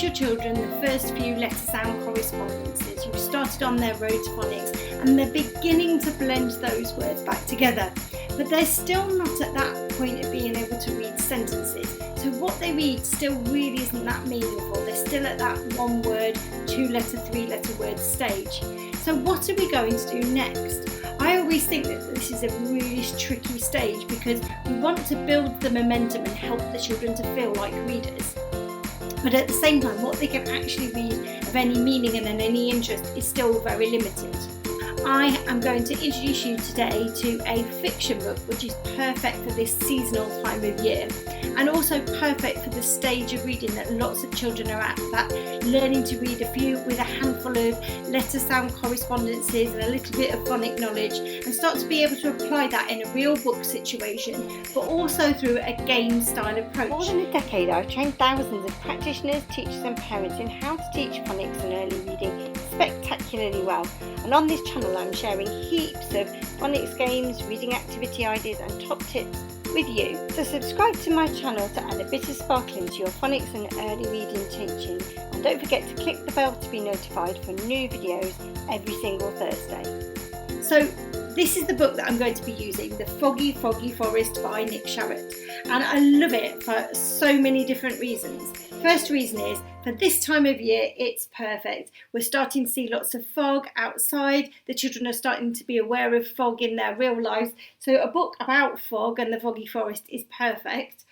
your children the first few letter sound correspondences. You've started on their road to phonics and they're beginning to blend those words back together. But they're still not at that point of being able to read sentences. So what they read still really isn't that meaningful. They're still at that 1 word, 2 letter, 3 letter word stage. So what are we going to do next? I always think that this is a really tricky stage because we want to build the momentum and help the children to feel like readers. But at the same time, what they can actually read of any meaning and any interest is still very limited. I am going to introduce you today to a fiction book which is perfect for this seasonal time of year and also perfect for the stage of reading that lots of children are at, that learning to read with a handful of letter sound correspondences and a little bit of phonic knowledge and start to be able to apply that in a real book situation but also through a game style approach. For more than a decade I've trained thousands of practitioners, teachers and parents in how to teach phonics and early reading spectacularly well, and on this channel I'm sharing heaps of phonics games, reading activity ideas and top tips with you. So subscribe to my channel to add a bit of sparkle into your phonics and early reading teaching, and don't forget to click the bell to be notified for new videos every single Thursday. So this is the book that I'm going to be using, The Foggy Forest by Nick Sharratt, and I love it for so many different reasons. First reason is, for this time of year, it's perfect. We're starting to see lots of fog outside. The children are starting to be aware of fog in their real lives. So a book about fog and the foggy forest is perfect.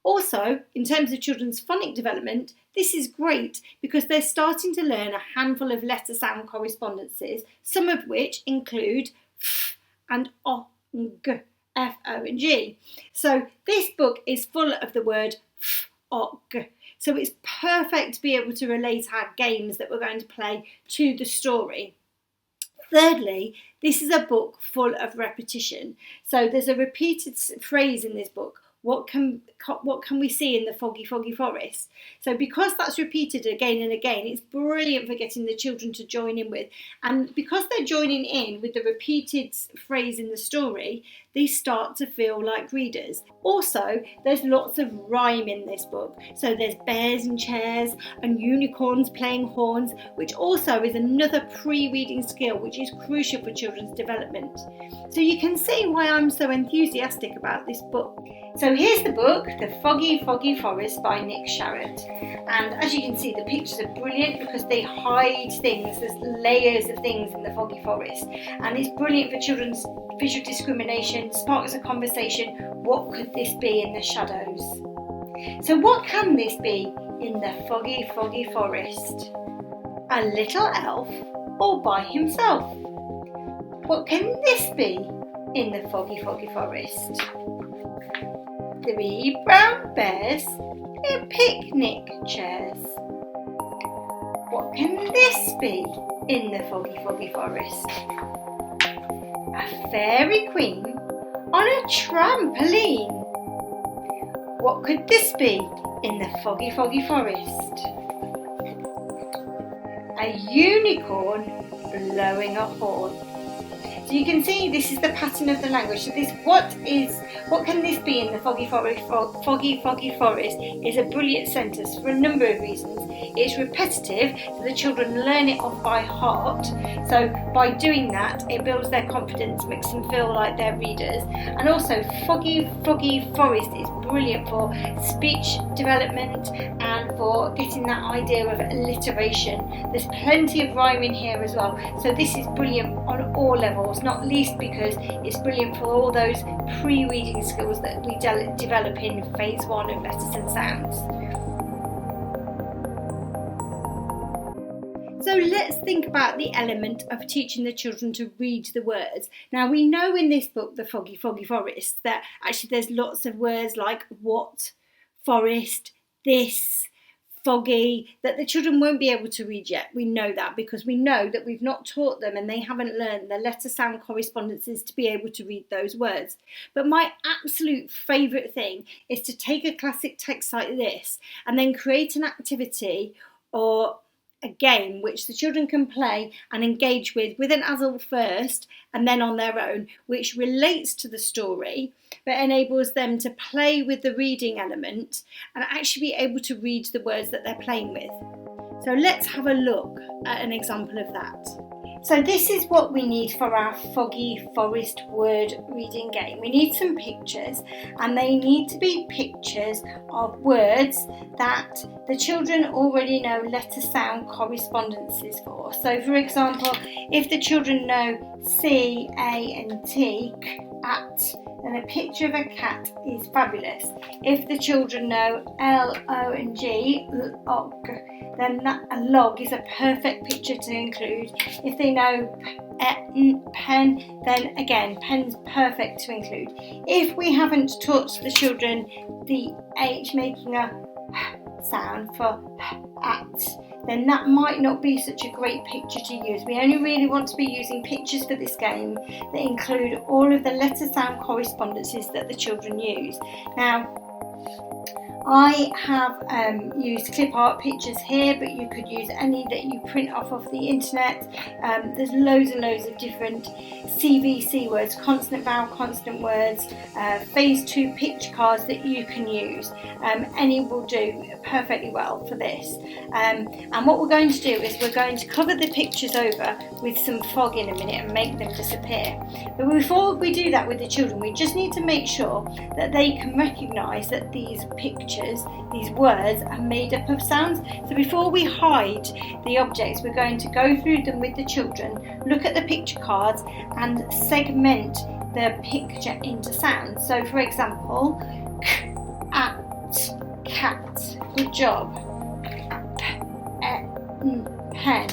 Also, in terms of children's phonic development, this is great because they're starting to learn a handful of letter sound correspondences, some of which include f and o, and g, f, o and g. So this book is full of the word f, o, g. So it's perfect to be able to relate our games that we're going to play to the story. Thirdly, this is a book full of repetition. So there's a repeated phrase in this book. What can we see in the foggy forest? So because that's repeated again and again, it's brilliant for getting the children to join in with. And because they're joining in with the repeated phrase in the story, they start to feel like readers. Also, there's lots of rhyme in this book. So there's bears and chairs and unicorns playing horns, which also is another pre-reading skill which is crucial for children's development. So you can see why I'm so enthusiastic about this book. So here's the book, The Foggy Forest by Nick Sharratt. And as you can see, the pictures are brilliant because they hide things. There's layers of things in the foggy forest. And it's brilliant for children's visual discrimination, sparks a conversation. What could this be in the shadows? So what can this be in the foggy forest? A little elf all by himself? What can this be in the foggy forest? 3 brown bears in picnic chairs. What can this be in the foggy forest? A fairy queen on a trampoline. What could this be in the foggy forest? A unicorn blowing a horn. So you can see this is the pattern of the language. So what can this be in the foggy forest is a brilliant sentence for a number of reasons. It's repetitive, so the children learn it off by heart. So by doing that, it builds their confidence, makes them feel like they're readers. And also foggy forest is brilliant for speech development and for getting that idea of alliteration. There's plenty of rhyme in here as well. So this is brilliant on all levels, not least because it's brilliant for all those pre-reading skills that we develop in phase 1 of letters and sounds. So let's think about the element of teaching the children to read the words. Now we know in this book, The Foggy Forest, that actually there's lots of words like what, forest, this, foggy, that the children won't be able to read yet. We know that because we know that we've not taught them and they haven't learned the letter sound correspondences to be able to read those words. But my absolute favourite thing is to take a classic text like this and then create an activity or a game which the children can play and engage with an adult first and then on their own, which relates to the story but enables them to play with the reading element and actually be able to read the words that they're playing with. So let's have a look at an example of that. So this is what we need for our Foggy Forest word reading game. We need some pictures, and they need to be pictures of words that the children already know letter sound correspondences for. So for example, if the children know C, A and T, at, then a picture of a cat is fabulous. If the children know L, O and G, log, then a log is a perfect picture to include. If they know pen, then again, pen's perfect to include. If we haven't taught the children the H making a sound for at, then that might not be such a great picture to use. We only really want to be using pictures for this game that include all of the letter sound correspondences that the children use. Now, I have used clip art pictures here, but you could use any that you print off of the internet. There's loads and loads of different CVC words, consonant, vowel, consonant words, phase 2 picture cards that you can use. Any will do perfectly well for this. And what we're going to do is we're going to cover the pictures over with some fog in a minute and make them disappear. But before we do that with the children, we just need to make sure that they can recognise that these pictures, these words, are made up of sounds. So before we hide the objects, we're going to go through them with the children, look at the picture cards and segment the picture into sounds. So for example, k, at, cat, good job, pen,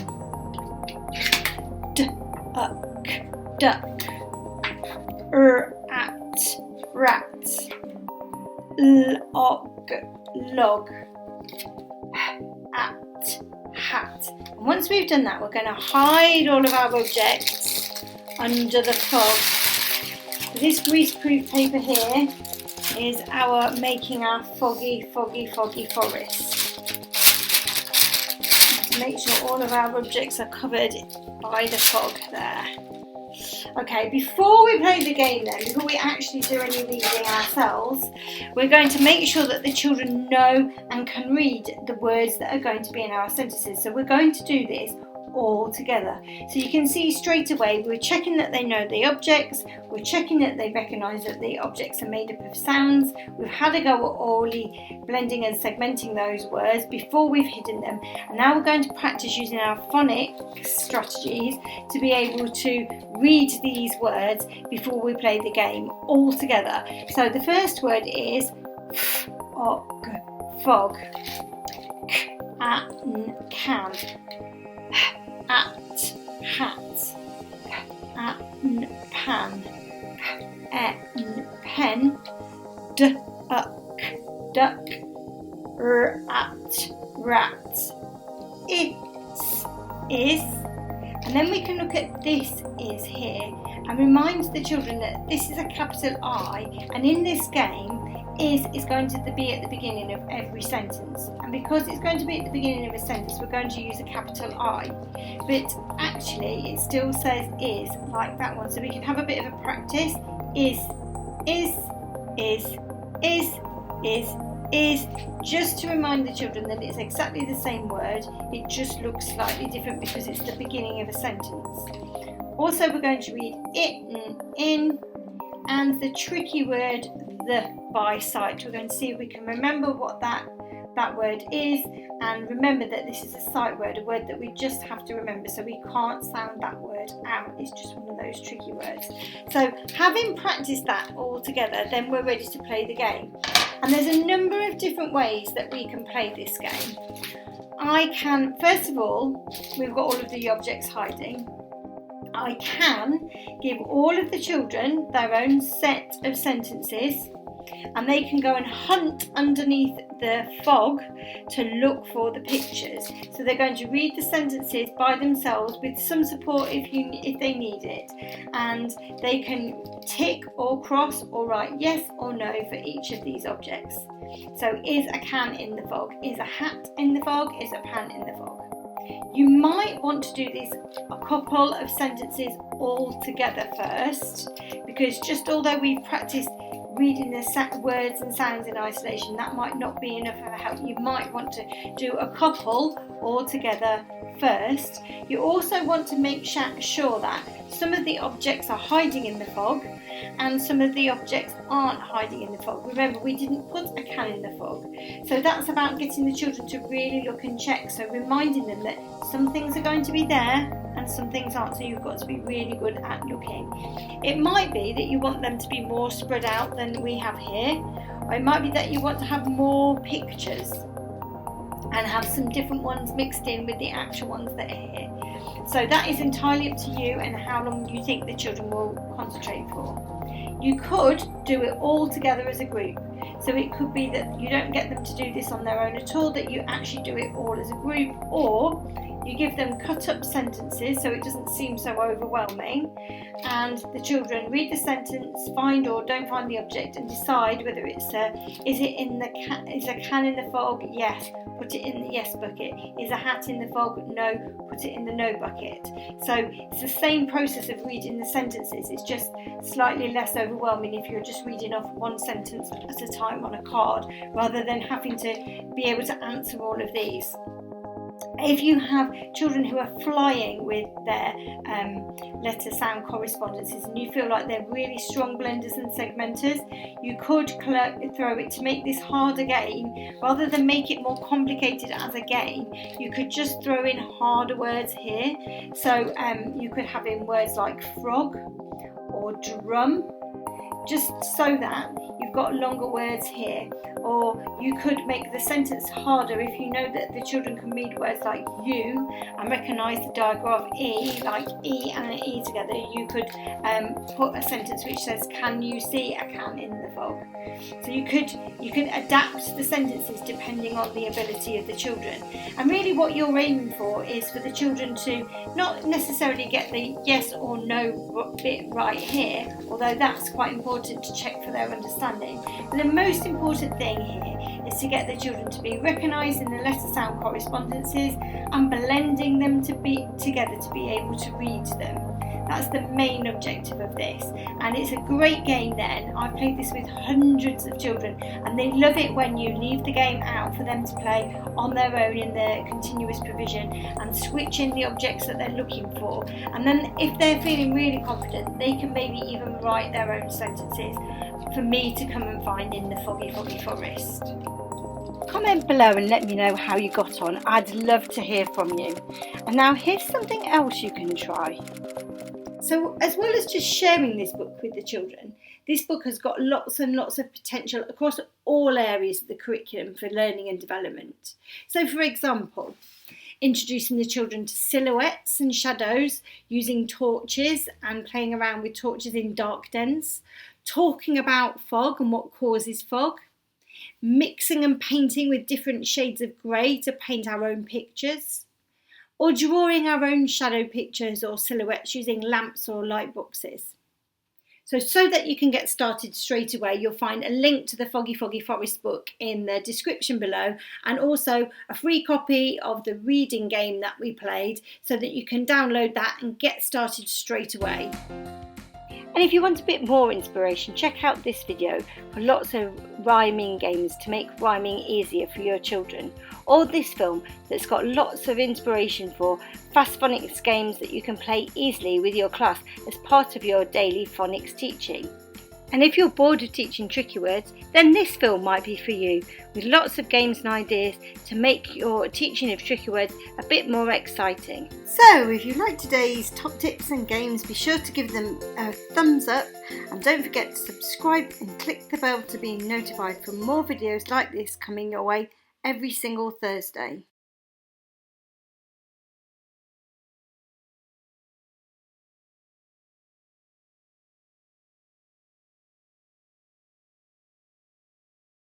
duck, at, rat, log, at, hat. And once we've done that, we're going to hide all of our objects under the fog. This greaseproof paper here is making our foggy forest. To make sure all of our objects are covered by the fog there. Okay, before we play the game then, before we actually do any reading ourselves, we're going to make sure that the children know and can read the words that are going to be in our sentences. So we're going to do this all together. So you can see straight away we're checking that they know the objects, we're checking that they recognise that the objects are made up of sounds, we've had a go at orally blending and segmenting those words before we've hidden them, and now we're going to practice using our phonics strategies to be able to read these words before we play the game all together. So the first word is fog, can, at, hat, pan, pen, duck, at, rat, it, is, and then we can look at this is here and remind the children that this is a capital I, and in this game is going to be at the beginning of every sentence, and because it's going to be at the beginning of a sentence we're going to use a capital I, but actually it still says is like that one, so we can have a bit of a practice. Is, just to remind the children that it's exactly the same word, it just looks slightly different because it's the beginning of a sentence. Also we're going to read it, in, and the tricky word the by sight. We're going to see if we can remember what that word is, and remember that this is a sight word, a word that we just have to remember, so we can't sound that word out. It's just one of those tricky words. So having practiced that all together, then we're ready to play the game. And there's a number of different ways that we can play this game. First of all, we've got all of the objects hiding. I can give all of the children their own set of sentences, and they can go and hunt underneath the fog to look for the pictures. So they're going to read the sentences by themselves with some support if they need it, and they can tick or cross or write yes or no for each of these objects. So is a can in the fog? Is a hat in the fog? Is a pan in the fog? You might want to do this a couple of sentences all together first, because just although we've practiced reading the words and sounds in isolation, that might not be enough of a help. You might want to do a couple all together first. You also want to make sure that some of the objects are hiding in the fog and some of the objects aren't hiding in the fog. Remember, we didn't put a can in the fog. So that's about getting the children to really look and check. So reminding them that some things are going to be there and some things aren't. So you've got to be really good at looking. It might be that you want them to be more spread out than we have here. Or it might be that you want to have more pictures and have some different ones mixed in with the actual ones that are here. So that is entirely up to you and how long you think the children will concentrate for. You could do it all together as a group. So it could be that you don't get them to do this on their own at all, that you actually do it all as a group, or you give them cut up sentences so it doesn't seem so overwhelming, and the children read the sentence, find or don't find the object, and decide whether it's is a can in the fog? Yes, put it in the yes bucket. Is a hat in the fog? No, put it in the no bucket. So it's the same process of reading the sentences. It's just slightly less overwhelming if you're just reading off one sentence at a time on a card, rather than having to be able to answer all of these. If you have children who are flying with their letter sound correspondences and you feel like they're really strong blenders and segmenters, you could throw it to make this harder game. Rather than make it more complicated as a game, you could just throw in harder words here. So you could have in words like frog or drum, just so that you've got longer words here. Or you could make the sentence harder if you know that the children can read words like you and recognise the digraph E, like E and an E together. You could put a sentence which says, can you see a can in the fog? So you can adapt the sentences depending on the ability of the children. And really what you're aiming for is for the children to not necessarily get the yes or no bit right here, although that's quite important to check for their understanding. But the most important thing here is to get the children to be recognising the letter sound correspondences and blending them together to be able to read them. That's the main objective of this, and it's a great game then. I've played this with hundreds of children and they love it when you leave the game out for them to play on their own in the continuous provision and switch in the objects that they're looking for, and then if they're feeling really confident they can maybe even write their own sentences for me to come and find in the foggy forest. Comment below and let me know how you got on. I'd love to hear from you. And now here's something else you can try. So as well as just sharing this book with the children, this book has got lots and lots of potential across all areas of the curriculum for learning and development. So for example, introducing the children to silhouettes and shadows using torches and playing around with torches in dark dens, talking about fog and what causes fog, mixing and painting with different shades of grey to paint our own pictures, or drawing our own shadow pictures or silhouettes using lamps or light boxes. So that you can get started straight away, you'll find a link to the Foggy Forest book in the description below, and also a free copy of the reading game that we played so that you can download that and get started straight away. And if you want a bit more inspiration, check out this video for lots of rhyming games to make rhyming easier for your children, or this film that's got lots of inspiration for fast phonics games that you can play easily with your class as part of your daily phonics teaching. And if you're bored of teaching tricky words, then this film might be for you, with lots of games and ideas to make your teaching of tricky words a bit more exciting. So if you like today's top tips and games, be sure to give them a thumbs up, and don't forget to subscribe and click the bell to be notified for more videos like this coming your way every single Thursday.